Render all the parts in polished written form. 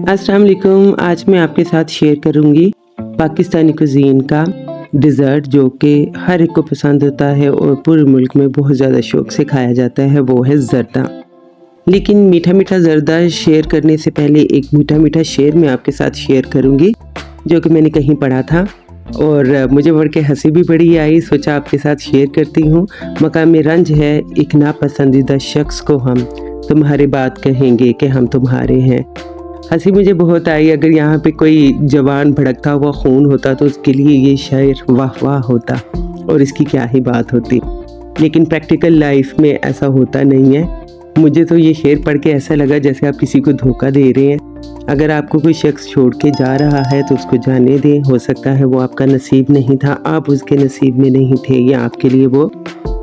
अस्सलाम वालेकुम। आज मैं आपके साथ शेयर करूंगी पाकिस्तानी कुज़ीन का डिज़र्ट जो कि हर एक को पसंद होता है और पूरे मुल्क में बहुत ज़्यादा शौक़ से खाया जाता है, वो है ज़र्दा। लेकिन मीठा मीठा ज़र्दा शेयर करने से पहले एक मीठा मीठा शेर मैं आपके साथ शेयर करूंगी जो कि मैंने कहीं पढ़ा था और मुझे पढ़ के हंसी भी बड़ी आई। सोचा आपके साथ शेयर करती हूँ। मकाम रंज है, एक नापसंदीदा शख्स को हम तुम्हारी बात कहेंगे कि हम तुम्हारे हैं। हंसी मुझे बहुत आई। अगर यहाँ पे कोई जवान भड़कता हुआ खून होता तो उसके लिए ये शायर वाह वाह होता और इसकी क्या ही बात होती। लेकिन प्रैक्टिकल लाइफ में ऐसा होता नहीं है। मुझे तो ये शेर पढ़ के ऐसा लगा जैसे आप किसी को धोखा दे रहे हैं। अगर आपको कोई शख्स छोड़ के जा रहा है तो उसको जाने दें। हो सकता है वो आपका नसीब नहीं था, आप उसके नसीब में नहीं थे या आपके लिए वो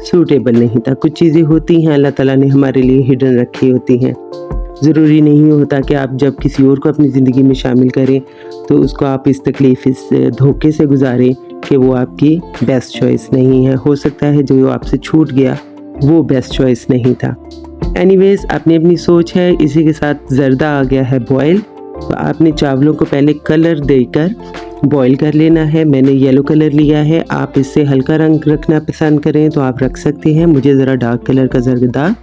सूटेबल नहीं था। कुछ चीज़ें होती हैं अल्लाह ताला ने हमारे लिए हिडन रखी होती हैं। ज़रूरी नहीं होता कि आप जब किसी और को अपनी ज़िंदगी में शामिल करें तो उसको आप इस तकलीफ़, इस धोखे से गुजारें कि वो आपकी बेस्ट चॉइस नहीं है। हो सकता है जो आपसे छूट गया वो बेस्ट चॉइस नहीं था। एनीवेज़, अपनी अपनी सोच है। इसी के साथ ज़र्दा आ गया है बॉयल। तो आपने चावलों को पहले कलर देकर बॉईल कर लेना है। मैंने येलो कलर लिया है। आप इससे हल्का रंग रखना पसंद करें तो आप रख सकते हैं। मुझे ज़रा डार्क कलर का ज़र्दा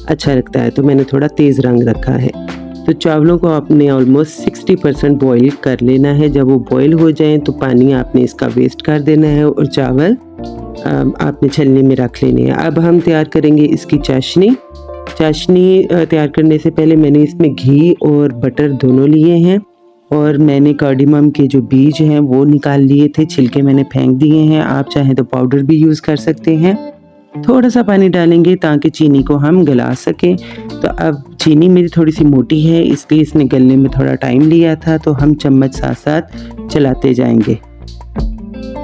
अच्छा लगता है तो मैंने थोड़ा तेज़ रंग रखा है। तो चावलों को आपने ऑलमोस्ट 60% बॉईल कर लेना है। जब वो बॉईल हो जाएं तो पानी आपने इसका वेस्ट कर देना है और चावल आपने छलनी में रख लेने हैं। अब हम तैयार करेंगे इसकी चाशनी। तैयार करने से पहले मैंने इसमें घी और बटर दोनों लिए हैं और मैंने कार्डिमम के जो बीज हैं वो निकाल लिए थे, छिलके मैंने फेंक दिए हैं। आप चाहें तो पाउडर भी यूज़ कर सकते हैं। थोड़ा सा पानी डालेंगे ताकि चीनी को हम गला सकें। तो अब चीनी मेरी थोड़ी सी मोटी है इसलिए इसने गलने में थोड़ा टाइम लिया था, तो हम चम्मच साथ साथ चलाते जाएंगे।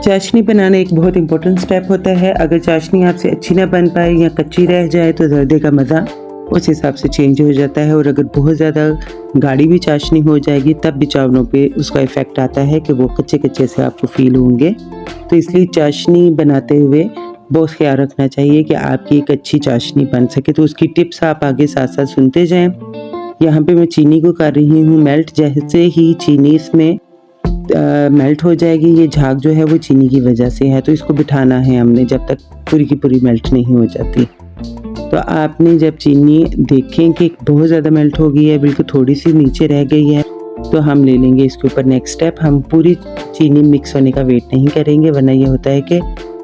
चाशनी बनाना एक बहुत इंपॉर्टेंट स्टेप होता है। अगर चाशनी आपसे अच्छी ना बन पाए या कच्ची रह जाए तो ज़र्दे का मज़ा उस हिसाब से चेंज हो जाता है। और अगर बहुत ज़्यादा गाढ़ी भी चाशनी हो जाएगी तब भी चावलों पे उसका इफ़ेक्ट आता है कि वो कच्चे कच्चे से आपको फील होंगे। तो इसलिए चाशनी बनाते हुए बहुत ख्याल रखना चाहिए कि आपकी एक अच्छी चाशनी बन सके। तो उसकी टिप्स आप आगे साथ साथ सुनते जाएं। यहाँ पे मैं चीनी को कर रही हूँ मेल्ट। जैसे ही चीनी इसमें मेल्ट हो जाएगी, ये झाग जो है वो चीनी की वजह से है, तो इसको बिठाना है हमने जब तक पूरी की पूरी मेल्ट नहीं हो जाती। तो आपने जब चीनी देखें कि बहुत ज़्यादा मेल्ट हो गई है, बिल्कुल थोड़ी सी नीचे रह गई है, तो हम ले लेंगे इसके ऊपर नेक्स्ट स्टेप। हम पूरी चीनी मिक्स होने का वेट नहीं करेंगे वरना ये होता है कि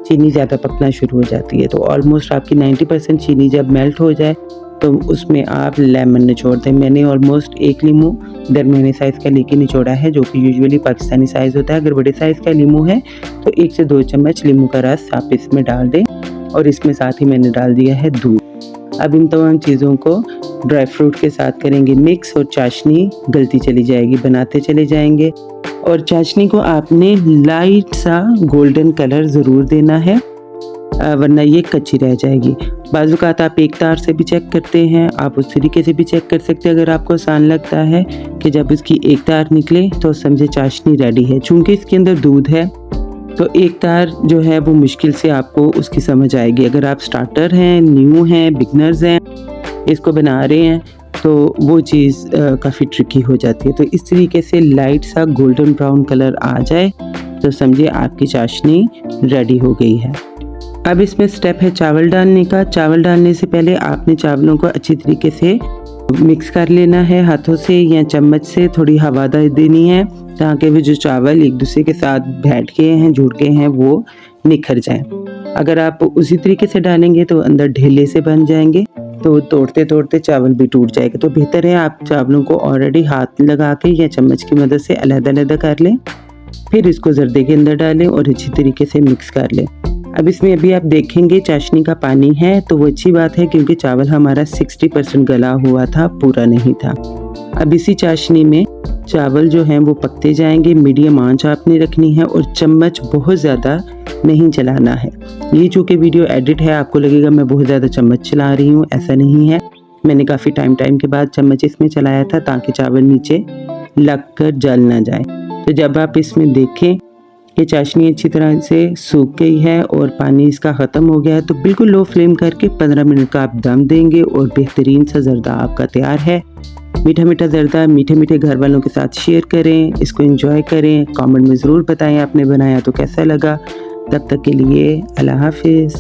चीनी ज़्यादा पकना शुरू हो जाती है। तो ऑलमोस्ट आपकी 90% चीनी जब मेल्ट हो जाए तो उसमें आप लेमन निचोड़ दें। मैंने ऑलमोस्ट एक लीमू दरमियाने साइज़ का लेके निचोड़ा है जो कि यूजुअली पाकिस्तानी साइज़ होता है। अगर बड़े साइज़ का लीमू है तो 1 से 2 चम्मच लीमू का रस आप इसमें डाल दें और इसमें साथ ही मैंने डाल दिया है दूध। अब इन तमाम चीज़ों को ड्राई फ्रूट के साथ करेंगे मिक्स और चाशनी गलती चली जाएगी, बनाते चले जाएंगे। और चाशनी को आपने लाइट सा गोल्डन कलर ज़रूर देना है वरना ये कच्ची रह जाएगी। बाज़ूकात आप एक तार से भी चेक करते हैं, आप उस तरीके से भी चेक कर सकते हैं। अगर आपको आसान लगता है कि जब इसकी एक तार निकले तो समझे चाशनी रेडी है। चूँकि इसके अंदर दूध है तो एक तार जो है वो मुश्किल से आपको उसकी समझ आएगी। अगर आप स्टार्टर हैं, न्यू हैं, बिगनर्स हैं, इसको बना रहे हैं तो वो चीज़ काफ़ी ट्रिकी हो जाती है। तो इस तरीके से लाइट सा गोल्डन ब्राउन कलर आ जाए तो समझिए आपकी चाशनी रेडी हो गई है। अब इसमें स्टेप है चावल डालने का। चावल डालने से पहले आपने चावलों को अच्छी तरीके से मिक्स कर लेना है। हाथों से या चम्मच से थोड़ी हवा देनी है ताकि वो जो चावल एक दूसरे के साथ बैठ गए हैं, जुड़ गए हैं, वो निखर जाएं। अगर आप उसी तरीके से डालेंगे तो अंदर ढेले से बन जाएंगे तो तोड़ते तोड़ते चावल भी टूट जाएगा। तो बेहतर है आप चावलों को ऑलरेडी हाथ लगा के या चम्मच की मदद से अलग-अलग कर लें, फिर इसको ज़र्दे के अंदर डालें और अच्छी तरीके से मिक्स कर लें। अब इसमें अभी आप देखेंगे चाशनी का पानी है तो वो अच्छी बात है क्योंकि चावल हमारा 60% गला हुआ था, पूरा नहीं था। अब इसी चाशनी में चावल जो हैं वो पकते जाएंगे। मीडियम आंच आपने रखनी है और चम्मच बहुत ज़्यादा नहीं चलाना है। ये चूँकि वीडियो एडिट है आपको लगेगा मैं बहुत ज़्यादा चम्मच चला रही हूँ, ऐसा नहीं है। मैंने काफ़ी टाइम के बाद चम्मच इसमें चलाया था ताकि चावल नीचे लग कर जल ना जाए। तो जब आप इसमें देखें कि चाशनी अच्छी तरह से सूख गई है और पानी इसका ख़त्म हो गया है तो बिल्कुल लो फ्लेम करके 15 मिनट का आप दम देंगे और बेहतरीन सा ज़र्दा आपका तैयार है। मीठा मीठा ज़र्दा मीठे मीठे घर वालों के साथ शेयर करें, इसको एंजॉय करें। कमेंट में ज़रूर बताएं आपने बनाया तो कैसा लगा। तब तक के लिए अल्लाह हाफिज़।